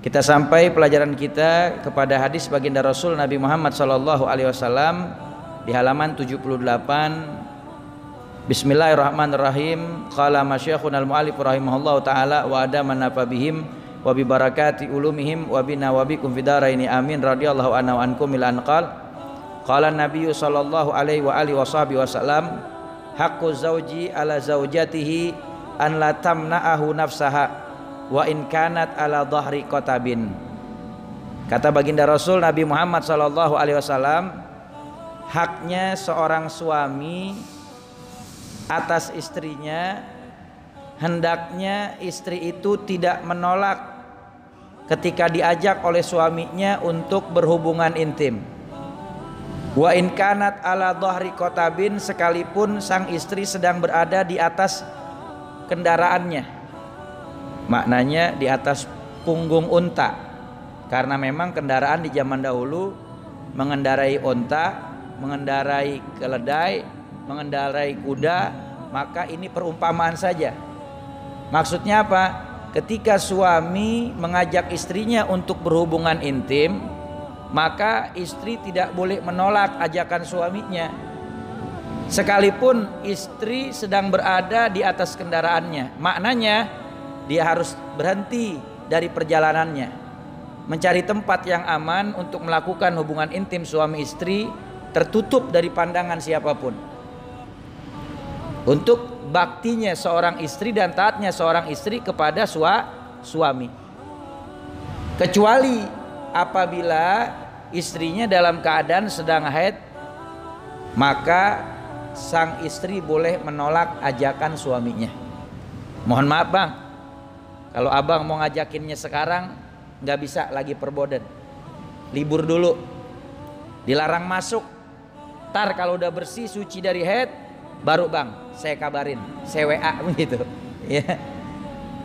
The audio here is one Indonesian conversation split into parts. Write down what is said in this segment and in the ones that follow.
Kita sampai pelajaran kita kepada hadis baginda Rasul Nabi Muhammad SAW di halaman 78. Bismillahirrahmanirrahim. Qala masyayikhuna al-mu'allif rahimahullahu taala wa adaman nafa bihim wa bi barakati ulumihim wa bina wa bikum fid dharaini amin radhiyallahu anhu wa ankum il anqal. Qala an-nabiy sallallahu alaihi wa alihi washabihi wasallam haqqu zauji ala zaujatihi an la tamna'ahu nafsaha wa in kanat ala dhahri qatabin. Kata baginda Rasul Nabi Muhammad sallallahu alaihi wasallam, haknya seorang suami atas istrinya, hendaknya istri itu tidak menolak ketika diajak oleh suaminya untuk berhubungan intim. Wa in kanat ala dhahri qatabin, sekalipun sang istri sedang berada di atas kendaraannya. Maknanya di atas punggung unta, karena memang kendaraan di zaman dahulu mengendarai unta, mengendarai keledai, mengendarai kuda, maka ini perumpamaan saja. Maksudnya apa? Ketika suami mengajak istrinya untuk berhubungan intim, maka istri tidak boleh menolak ajakan suaminya, sekalipun istri sedang berada di atas kendaraannya. Maknanya dia harus berhenti dari perjalanannya, mencari tempat yang aman untuk melakukan hubungan intim suami istri, tertutup dari pandangan siapapun, untuk baktinya seorang istri dan taatnya seorang istri kepada suami. Kecuali apabila istrinya dalam keadaan sedang haid, maka sang istri boleh menolak ajakan suaminya. Mohon maaf bang, kalau abang mau ngajakinnya sekarang nggak bisa lagi perboden, libur dulu, dilarang masuk. Ntar kalau udah bersih suci dari haid, baru bang saya kabarin, saya WA begitu. Ya.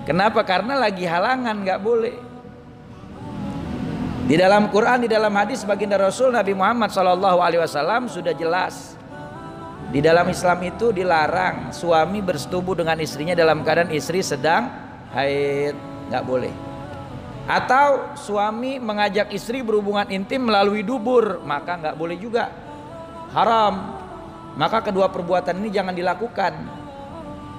Kenapa? Karena lagi halangan, nggak boleh. Di dalam Quran, di dalam hadis baginda Rasul Nabi Muhammad SAW sudah jelas. Di dalam Islam itu dilarang suami bersetubuh dengan istrinya dalam keadaan istri sedang haid, nggak boleh. Atau suami mengajak istri berhubungan intim melalui dubur, maka nggak boleh juga, haram. Maka kedua perbuatan ini jangan dilakukan.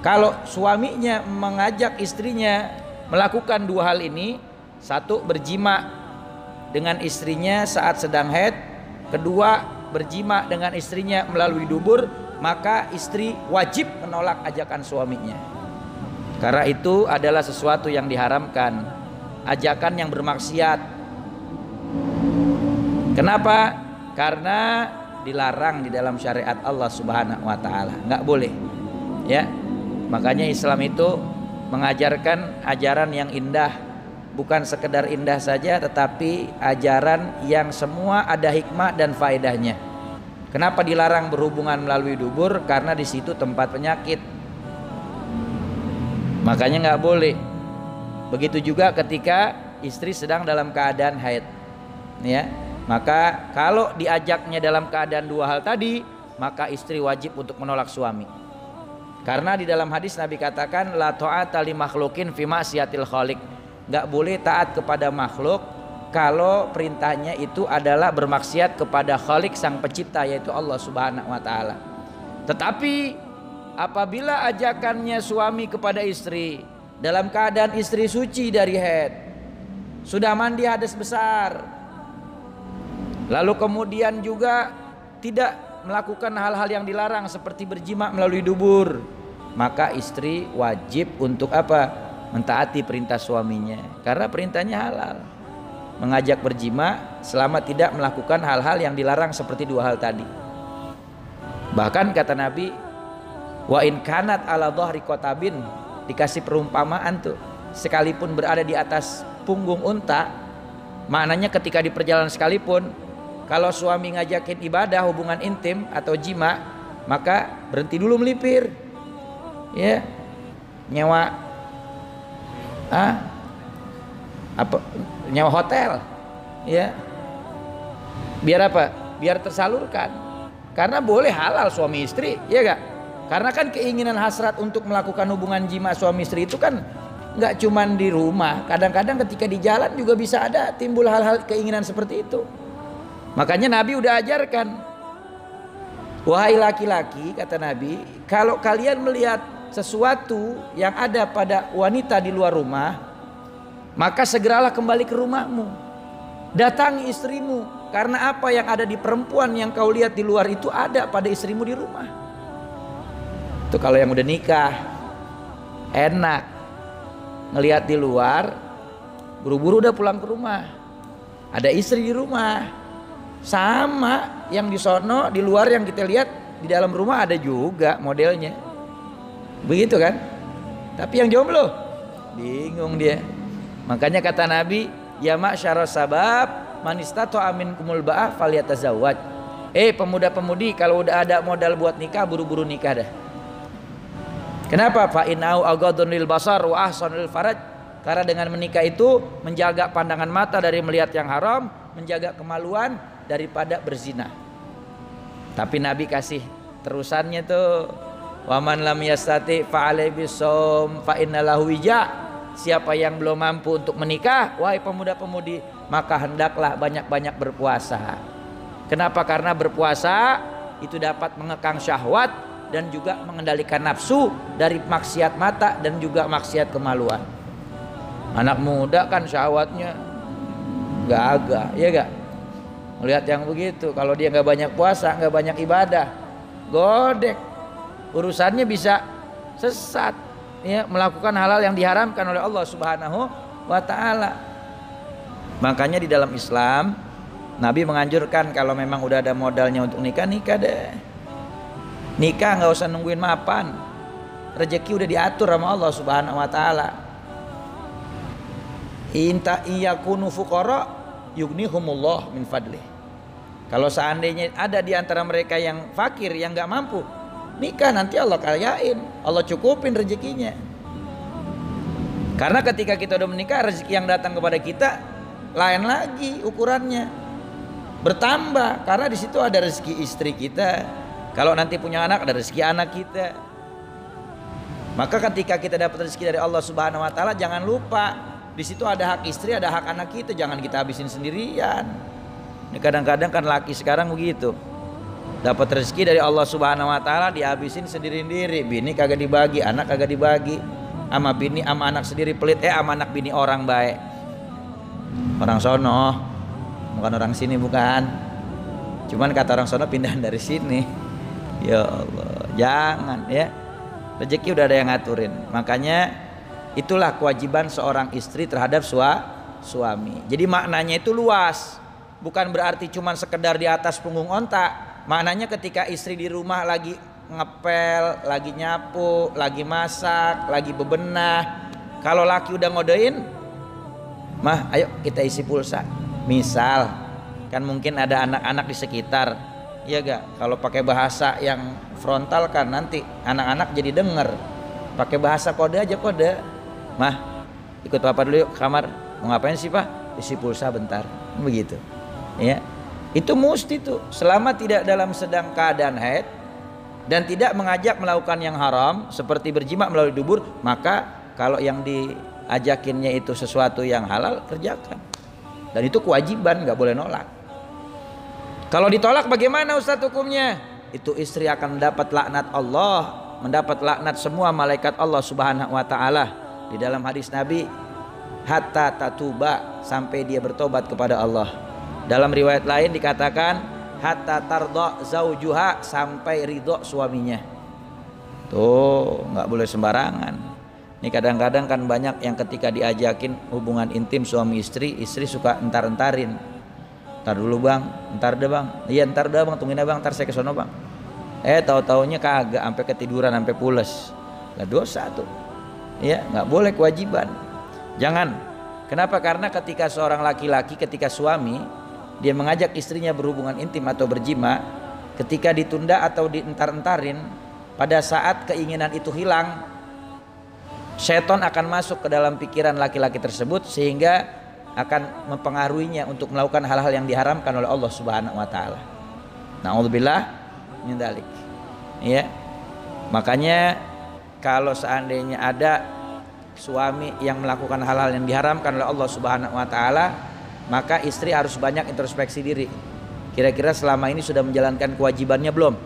Kalau suaminya mengajak istrinya melakukan dua hal ini, satu berjima dengan istrinya saat sedang haid, kedua berjima dengan istrinya melalui dubur, maka istri wajib menolak ajakan suaminya. Karena itu adalah sesuatu yang diharamkan, ajakan yang bermaksiat. Kenapa? Karena dilarang di dalam syariat Allah Subhanahu wa taala, nggak boleh. Ya. Makanya Islam itu mengajarkan ajaran yang indah, bukan sekedar indah saja, tetapi ajaran yang semua ada hikmah dan faedahnya. Kenapa dilarang berhubungan melalui dubur? Karena di situ tempat penyakit. Makanya nggak boleh. Begitu juga ketika istri sedang dalam keadaan haid, ya. Maka kalau diajaknya dalam keadaan dua hal tadi, maka istri wajib untuk menolak suami. Karena di dalam hadis Nabi katakan la ta'ata li makhluqin fi ma'siyatil khaliq. Nggak boleh taat kepada makhluk kalau perintahnya itu adalah bermaksiat kepada Khalik sang pencipta, yaitu Allah Subhanahu wa taala. Tetapi apabila ajakannya suami kepada istri dalam keadaan istri suci dari haid, sudah mandi hadas besar, lalu kemudian juga tidak melakukan hal-hal yang dilarang seperti berjima melalui dubur, maka istri wajib untuk apa? Mentaati perintah suaminya, karena perintahnya halal. Mengajak berjima selama tidak melakukan hal-hal yang dilarang seperti dua hal tadi. Bahkan kata Nabi, wa in kanat ala dhahri qatabin, dikasih perumpamaan tuh, sekalipun berada di atas punggung unta. Maknanya ketika di perjalanan sekalipun, kalau suami ngajakin ibadah hubungan intim atau jima, maka berhenti dulu melipir, ya, nyewa nyewa hotel, ya, biar apa? Biar tersalurkan. Karena boleh halal suami istri, ya gak? Karena kan keinginan hasrat untuk melakukan hubungan jima suami istri itu kan nggak cuman di rumah, kadang-kadang ketika di jalan juga bisa ada timbul hal-hal keinginan seperti itu. Makanya Nabi udah ajarkan, wahai laki-laki, kata Nabi, kalau kalian melihat sesuatu yang ada pada wanita di luar rumah, maka segeralah kembali ke rumahmu, datangi istrimu, karena apa yang ada di perempuan yang kau lihat di luar itu ada pada istrimu di rumah. Itu kalau yang udah nikah enak, ngelihat di luar, buru-buru udah pulang ke rumah, ada istri di rumah. Sama yang di sono di luar yang kita lihat di dalam rumah ada juga modelnya, begitu kan? Tapi yang jomblo bingung dia. Makanya kata Nabi, ya ma'syarus sabab man istata'a minkumul ba'ah falyatazawwaj. Pemuda-pemudi, kalau udah ada modal buat nikah, buru-buru nikah dah. Kenapa? Fa innahu aghadun lil basar wa ahsanul faraj. Karena dengan menikah itu menjaga pandangan mata dari melihat yang haram, menjaga kemaluan daripada berzina. Tapi Nabi kasih terusannya tuh, waman lam yastati fa alaihi bisawm fa innalahu wija. Siapa yang belum mampu untuk menikah, wahai pemuda-pemudi, maka hendaklah banyak-banyak berpuasa. Kenapa? Karena berpuasa itu dapat mengekang syahwat dan juga mengendalikan nafsu dari maksiat mata dan juga maksiat kemaluan. Anak muda kan syahwatnya gagah, ya gak? Melihat yang begitu, kalau dia nggak banyak puasa, nggak banyak ibadah, godek, urusannya bisa sesat, ya, melakukan hal-hal yang diharamkan oleh Allah Subhanahu wa Ta'ala. Makanya di dalam Islam, Nabi menganjurkan kalau memang udah ada modalnya untuk nikah, nikah deh. Nikah nggak usah nungguin mapan, rezeki udah diatur sama Allah Subhanahu wa Ta'ala. Inta iyakunu fuqara yughnihumullah min fadlih. Kalau seandainya ada di antara mereka yang fakir, yang nggak mampu, nikah, nanti Allah kayain, Allah cukupin rezekinya. Karena ketika kita udah menikah, rezeki yang datang kepada kita lain lagi ukurannya, bertambah, karena di situ ada rezeki istri kita. Kalau nanti punya anak, ada rezeki anak kita. Maka ketika kita dapat rezeki dari Allah Subhanahu wa Ta'ala, jangan lupa di situ ada hak istri, ada hak anak kita, jangan kita habisin sendirian. Ini kadang-kadang kan laki sekarang begitu, dapat rezeki dari Allah Subhanahu wa Ta'ala dihabisin sendiri-sendiri, bini kagak dibagi, anak kagak dibagi, ama bini ama anak sendiri pelit, ama anak bini orang baik, orang sono, bukan orang sini, bukan, cuman kata orang sono pindahan dari sini. Ya Allah, jangan ya, rezeki udah ada yang ngaturin. Makanya itulah kewajiban seorang istri terhadap suami. Jadi maknanya itu luas, bukan berarti cuma sekedar di atas punggung onta. Maknanya ketika istri di rumah lagi ngepel, lagi nyapu, lagi masak, lagi bebenah, kalau laki udah ngodein, mah ayo kita isi pulsa. Misal kan mungkin ada anak-anak di sekitar, iya gak? Kalau pakai bahasa yang frontal kan nanti anak-anak jadi denger. Pakai bahasa kode aja, kode. Mah, ikut papa dulu yuk ke kamar. Mau ngapain sih pak? Isi pulsa bentar. Begitu. Ya. Itu mesti tuh, selama tidak dalam sedang keadaan haid dan tidak mengajak melakukan yang haram seperti berjima melalui dubur, maka kalau yang diajakinnya itu sesuatu yang halal, kerjakan. Dan itu kewajiban, nggak boleh nolak. Kalau ditolak bagaimana Ustaz hukumnya? Itu istri akan mendapat laknat Allah, mendapat laknat semua malaikat Allah Subhanahu wa Ta'ala. Di dalam hadis Nabi, hatta tatuba, sampai dia bertobat kepada Allah. Dalam riwayat lain dikatakan hatta tarda zaujuha, sampai ridho suaminya. Tuh nggak boleh sembarangan. Ini kadang-kadang kan banyak yang ketika diajakin hubungan intim suami istri, istri suka entar-entarin. Ntar dulu bang, ntar deh bang, iya ntar deh bang, tungguin bang, ntar saya kesono bang. Tahu-taunya kagak, sampai ketiduran, sampai pules. Lah dosa tuh. Ya, nggak boleh, kewajiban. Jangan. Kenapa? Karena ketika seorang laki-laki, ketika suami dia mengajak istrinya berhubungan intim atau berjima, ketika ditunda atau dientar-entarin, pada saat keinginan itu hilang, setan akan masuk ke dalam pikiran laki-laki tersebut sehingga akan mempengaruhinya untuk melakukan hal-hal yang diharamkan oleh Allah Subhanahu wa Ta'ala. Na'udzubillah min dzalik. Ya. Makanya kalau seandainya ada suami yang melakukan hal-hal yang diharamkan oleh Allah Subhanahu wa taala, maka istri harus banyak introspeksi diri. Kira-kira selama ini sudah menjalankan kewajibannya belum?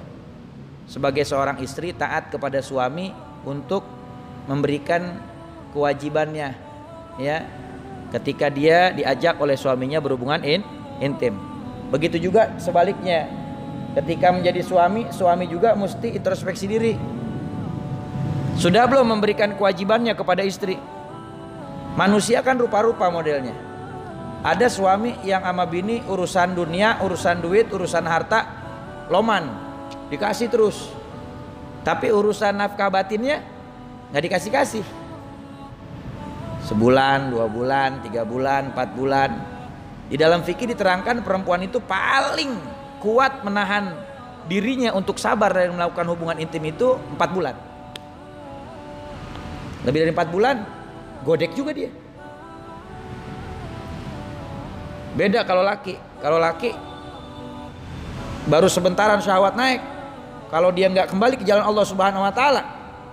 Sebagai seorang istri taat kepada suami untuk memberikan kewajibannya, ya. Ketika dia diajak oleh suaminya berhubungan intim. Begitu juga sebaliknya. Ketika menjadi suami, suami juga mesti introspeksi diri. Sudah belum memberikan kewajibannya kepada istri? Manusia kan rupa-rupa modelnya. Ada suami yang sama bini urusan dunia, urusan duit, urusan harta, loman, dikasih terus. Tapi urusan nafkah batinnya nggak dikasih-kasih. Sebulan, 2 bulan, 3 bulan, 4 bulan. Di dalam fikih diterangkan perempuan itu paling kuat menahan dirinya untuk sabar dari melakukan hubungan intim itu 4 bulan. Lebih dari 4 bulan godek juga dia. Beda kalau laki. Kalau laki baru sebentaran syahwat naik. Kalau dia nggak kembali ke jalan Allah Subhanahu wa taala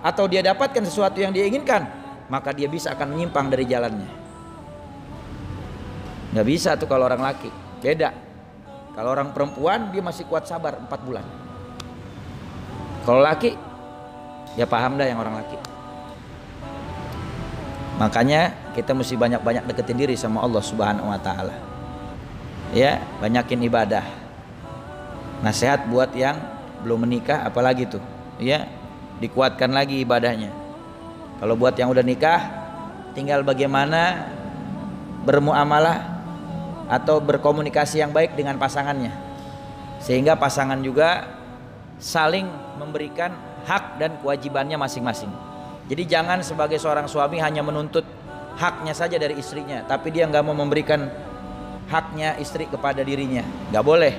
atau dia dapatkan sesuatu yang dia inginkan, maka dia bisa akan menyimpang dari jalannya. Nggak bisa tuh kalau orang laki. Beda. Kalau orang perempuan dia masih kuat sabar 4 bulan. Kalau laki, ya paham dah yang orang laki. Makanya kita mesti banyak-banyak deketin diri sama Allah Subhanahu wa taala. Ya, banyakin ibadah. Nasihat buat yang belum menikah apalagi tuh, ya, dikuatkan lagi ibadahnya. Kalau buat yang udah nikah, tinggal bagaimana bermuamalah atau berkomunikasi yang baik dengan pasangannya, sehingga pasangan juga saling memberikan hak dan kewajibannya masing-masing. Jadi jangan sebagai seorang suami hanya menuntut haknya saja dari istrinya, tapi dia nggak mau memberikan haknya istri kepada dirinya. Nggak boleh.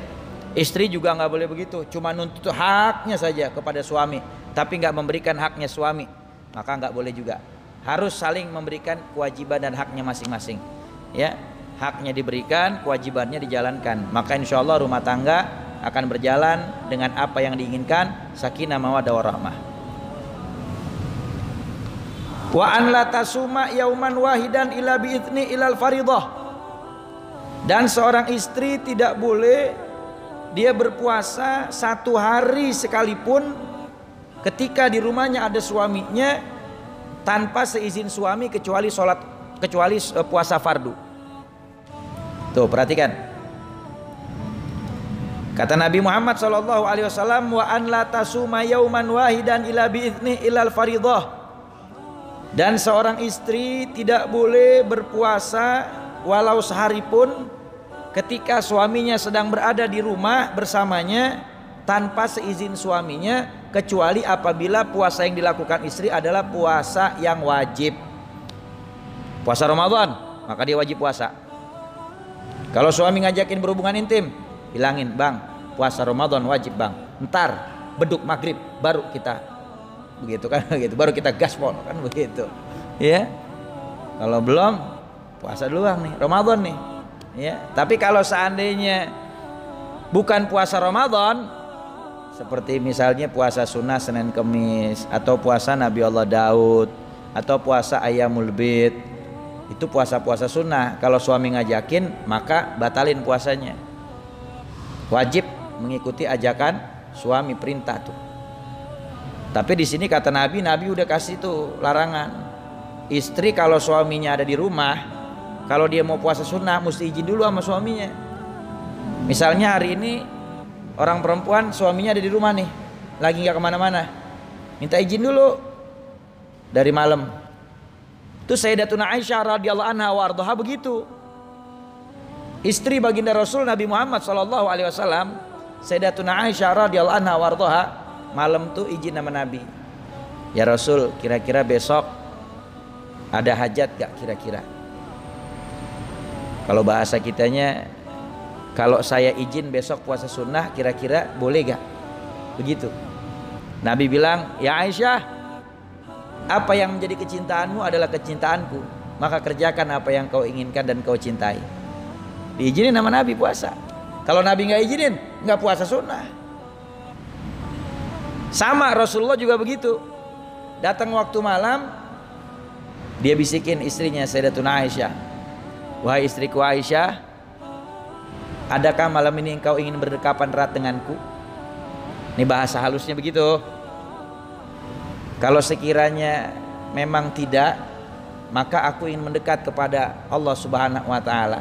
Istri juga nggak boleh begitu, cuma nuntut haknya saja kepada suami, tapi nggak memberikan haknya suami. Maka nggak boleh juga. Harus saling memberikan kewajiban dan haknya masing-masing. Ya, haknya diberikan, kewajibannya dijalankan. Maka insya Allah rumah tangga akan berjalan dengan apa yang diinginkan, sakinah mawaddah warahmah. Wa an la tasuma yauman wahidan illa bi'izni ilal faridah. Dan seorang istri tidak boleh dia berpuasa 1 hari sekalipun ketika di rumahnya ada suaminya tanpa seizin suami kecuali puasa fardu. Tuh perhatikan. Kata Nabi Muhammad SAW, wa an la tasuma yauman wahidan illa bi'izni ilal faridah. Dan seorang istri tidak boleh berpuasa walau sehari pun ketika suaminya sedang berada di rumah bersamanya tanpa seizin suaminya, kecuali apabila puasa yang dilakukan istri adalah puasa yang wajib. Puasa Ramadan, maka dia wajib puasa. Kalau suami ngajakin berhubungan intim, bilangin, bang, puasa Ramadan wajib bang. Ntar beduk maghrib baru kita, begitu kan, begitu baru kita gaspol kan begitu. Ya, kalau belum puasa duluan nih, Ramadan nih. Ya, tapi kalau seandainya bukan puasa Ramadan, seperti misalnya puasa sunnah Senin Kemis, atau puasa Nabi Allah Daud, atau puasa Ayyamul Bid, itu puasa-puasa sunnah. Kalau suami ngajakin, maka batalin puasanya. Wajib mengikuti ajakan suami, perintah tuh. Tapi di sini kata Nabi udah kasih tuh larangan. Istri kalau suaminya ada di rumah, kalau dia mau puasa sunnah mesti izin dulu sama suaminya. Misalnya hari ini orang perempuan suaminya ada di rumah nih, lagi nggak kemana-mana, minta izin dulu dari malam. Itu Sayyidatuna Aisyah radhiyallahu anha wa ardhaha begitu. Istri baginda Rasul Nabi Muhammad SAW, Sayyidatuna Aisyah radhiyallahu anha wa ardhaha, malam tuh izin sama Nabi. Ya Rasul, kira-kira besok ada hajat gak kira-kira? Kalau bahasa kitanya, kalau saya izin besok puasa sunnah kira-kira boleh gak? Begitu. Nabi bilang, ya Aisyah, apa yang menjadi kecintaanmu adalah kecintaanku, maka kerjakan apa yang kau inginkan dan kau cintai. Diizinin sama Nabi puasa. Kalau Nabi gak izinin, gak puasa sunnah. Sama Rasulullah juga begitu. Datang waktu malam, Dia bisikin istrinya Sayyidatuna Aisyah, "Wahai istriku Aisyah, adakah malam ini engkau ingin berdekapan erat denganku?" Ini bahasa halusnya begitu. Kalau sekiranya memang tidak, maka aku ingin mendekat kepada Allah Subhanahu wa taala.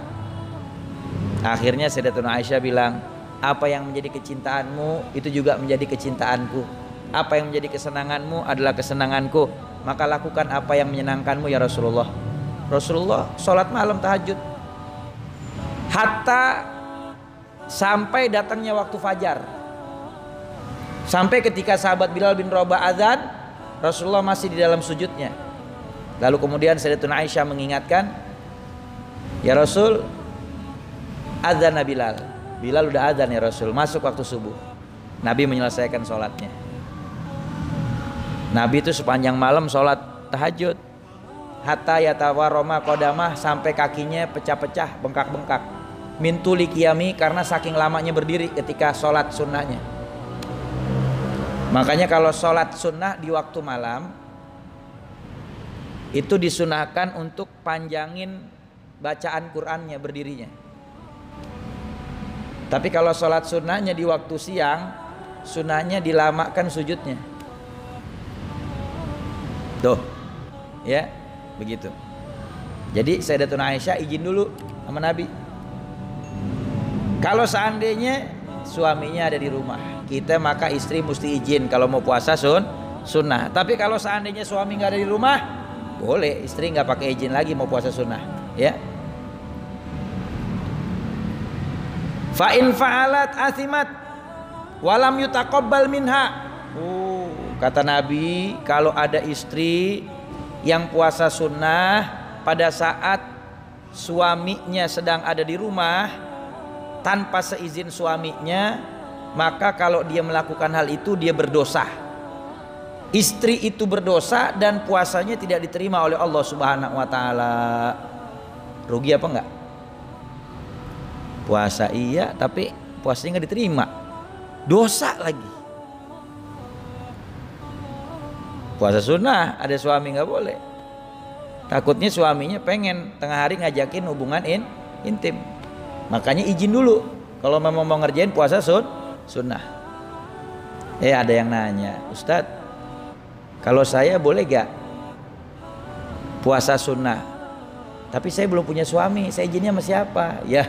Akhirnya Sayyidatuna Aisyah bilang, "Apa yang menjadi kecintaanmu itu juga menjadi kecintaanku. Apa yang menjadi kesenanganmu adalah kesenanganku. Maka lakukan apa yang menyenangkanmu ya Rasulullah." Rasulullah sholat malam tahajud hatta sampai datangnya waktu fajar. Sampai ketika sahabat Bilal bin Rabah azan, Rasulullah masih di dalam sujudnya. Lalu kemudian Sayyidatuna Aisyah mengingatkan, "Ya Rasul, azan Bilal. Bilal udah azan ya Rasul, masuk waktu subuh." Nabi menyelesaikan sholatnya. Nabi itu sepanjang malam sholat tahajud hatta yatawarroma qadamah, sampai kakinya pecah-pecah, bengkak-bengkak. Min tuli qiyami, karena saking lamanya berdiri ketika sholat sunnahnya. Makanya kalau sholat sunnah di waktu malam itu disunahkan untuk panjangin bacaan Qur'annya berdirinya. Tapi kalau sholat sunnahnya di waktu siang, sunnahnya dilamakan sujudnya. Tuh, ya, begitu. Jadi Sayyidatuna Aisyah izin dulu sama Nabi. Kalau seandainya suaminya ada di rumah kita, maka istri mesti izin kalau mau puasa sunnah. Tapi kalau seandainya suami nggak ada di rumah, boleh istri nggak pakai izin lagi mau puasa sunnah, ya. Fa in fa'alat athimat walam yutaqabbal minha. Kata Nabi, kalau ada istri yang puasa sunnah pada saat suaminya sedang ada di rumah tanpa seizin suaminya, maka kalau dia melakukan hal itu dia berdosa. Istri itu berdosa dan puasanya tidak diterima oleh Allah Subhanahu wa taala. Rugi apa enggak? Puasa iya, tapi puasanya enggak diterima. Dosa lagi. Puasa sunnah ada suami nggak boleh. Takutnya suaminya pengen tengah hari ngajakin hubungan intim. Makanya izin dulu kalau memang mau ngerjain puasa sunnah. Ada yang nanya, "Ustadz, kalau saya boleh gak puasa sunnah? Tapi saya belum punya suami, saya izinnya sama siapa?" Ya,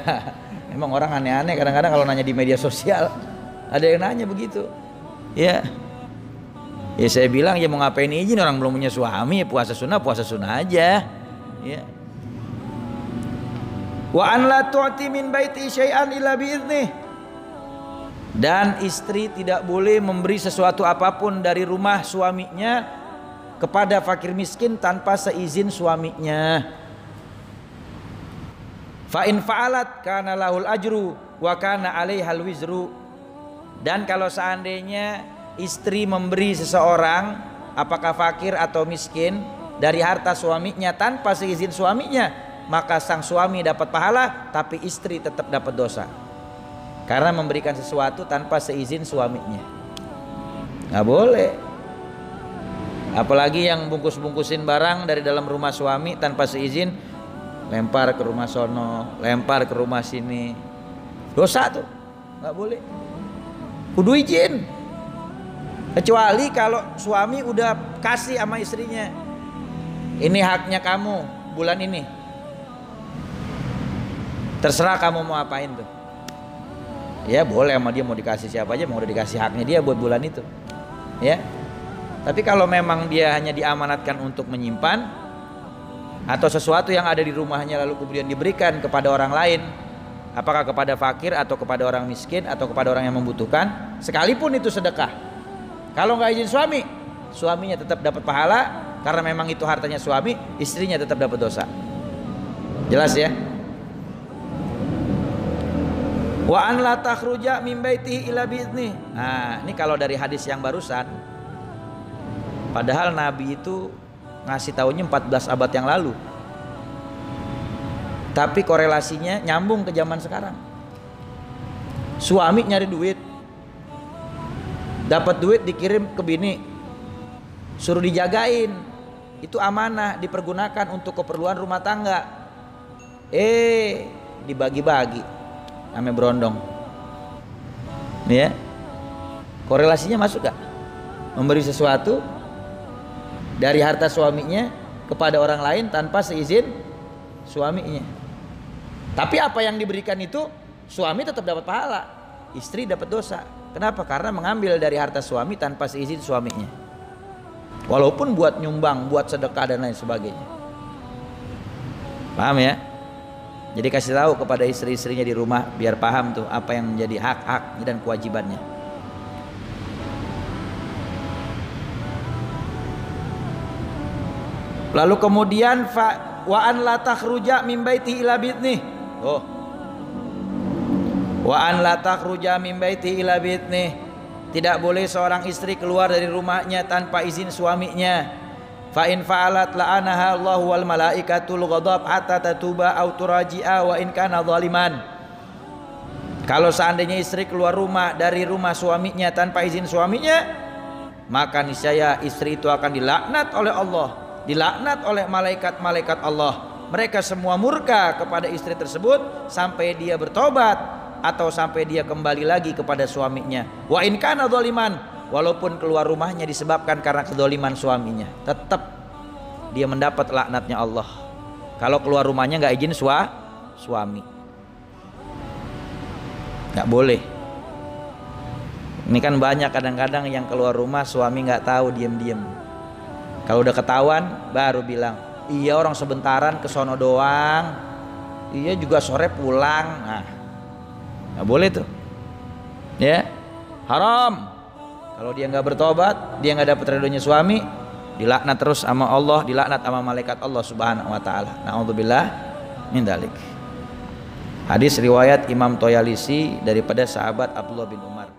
memang orang aneh-aneh kadang-kadang kalau nanya di media sosial. Ada yang nanya begitu. Ya saya bilang, ya mau ngapain izin, orang belum punya suami, ya puasa sunnah aja, ya. Wa an la tu'ti min baiti syai'an illa biiznih. Dan istri tidak boleh memberi sesuatu apapun dari rumah suaminya kepada fakir miskin tanpa seizin suaminya. Fa in fa'alat kana lahul ajru wa kana 'alaihal wizru. Dan kalau seandainya istri memberi seseorang, apakah fakir atau miskin, dari harta suaminya tanpa seizin suaminya, maka sang suami dapat pahala, tapi istri tetap dapat dosa karena memberikan sesuatu tanpa seizin suaminya. Nggak boleh. Apalagi yang bungkus-bungkusin barang dari dalam rumah suami tanpa seizin, lempar ke rumah sono, lempar ke rumah sini, dosa tuh. Nggak boleh. Kudu izin. Kecuali kalau suami udah kasih sama istrinya, "Ini haknya kamu bulan ini, terserah kamu mau apain tuh." Ya boleh, sama dia mau dikasih siapa aja, mau udah dikasih haknya dia buat bulan itu, ya. Tapi kalau memang dia hanya diamanatkan untuk menyimpan atau sesuatu yang ada di rumahnya lalu kemudian diberikan kepada orang lain, apakah kepada fakir atau kepada orang miskin atau kepada orang yang membutuhkan, sekalipun itu sedekah, kalau nggak izin suami, suaminya tetap dapat pahala karena memang itu hartanya suami, istrinya tetap dapat dosa. Jelas ya? Wa an la takhruja min baitihi illa biizni. Nah, ini kalau dari hadis yang barusan, padahal Nabi itu ngasih taunya 14 abad yang lalu. Tapi korelasinya nyambung ke zaman sekarang. Suami nyari duit, dapat duit dikirim ke bini, suruh dijagain, itu amanah dipergunakan untuk keperluan rumah tangga. Dibagi-bagi, namanya berondong. Ya, korelasinya masuk gak? Memberi sesuatu dari harta suaminya kepada orang lain tanpa seizin suaminya. Tapi apa yang diberikan itu suami tetap dapat pahala, istri dapat dosa. Kenapa? Karena mengambil dari harta suami tanpa seizin suaminya. Walaupun buat nyumbang, buat sedekah dan lain sebagainya. Paham ya? Jadi kasih tahu kepada istri-istrinya di rumah biar paham tuh apa yang menjadi hak-hak dan kewajibannya. Lalu kemudian wa an la takhruja min baiti ila bitni. Wa an la takhruja min baiti ila bitni. Tidak boleh seorang istri keluar dari rumahnya tanpa izin suaminya. Fa in fa'alat la'anaha Allahu wal malaikatul ghadab hatta tatuba aw turaji'a wa in kana zaliman. Kalau seandainya istri keluar rumah dari rumah suaminya tanpa izin suaminya, maka niscaya istri itu akan dilaknat oleh Allah, dilaknat oleh malaikat-malaikat Allah. Mereka semua murka kepada istri tersebut sampai dia bertobat atau sampai dia kembali lagi kepada suaminya. Wa in kana zaliman, walaupun keluar rumahnya disebabkan karena kedzaliman suaminya, tetap dia mendapat laknatnya Allah. Kalau keluar rumahnya nggak izin suami, nggak boleh. Ini kan banyak kadang-kadang yang keluar rumah suami nggak tahu, diam-diam. Kalau udah ketahuan baru bilang, iya orang sebentaran ke sono doang, iya juga sore pulang. Nah, nggak boleh tuh, ya, haram. Kalau dia nggak bertobat, dia nggak dapat ridhonya suami, dilaknat terus sama Allah, dilaknat sama malaikat Allah Subhanahu wa taala. Na'udzubillah min dzalik. Hadis riwayat Imam Toyalisi daripada sahabat Abdullah bin Umar.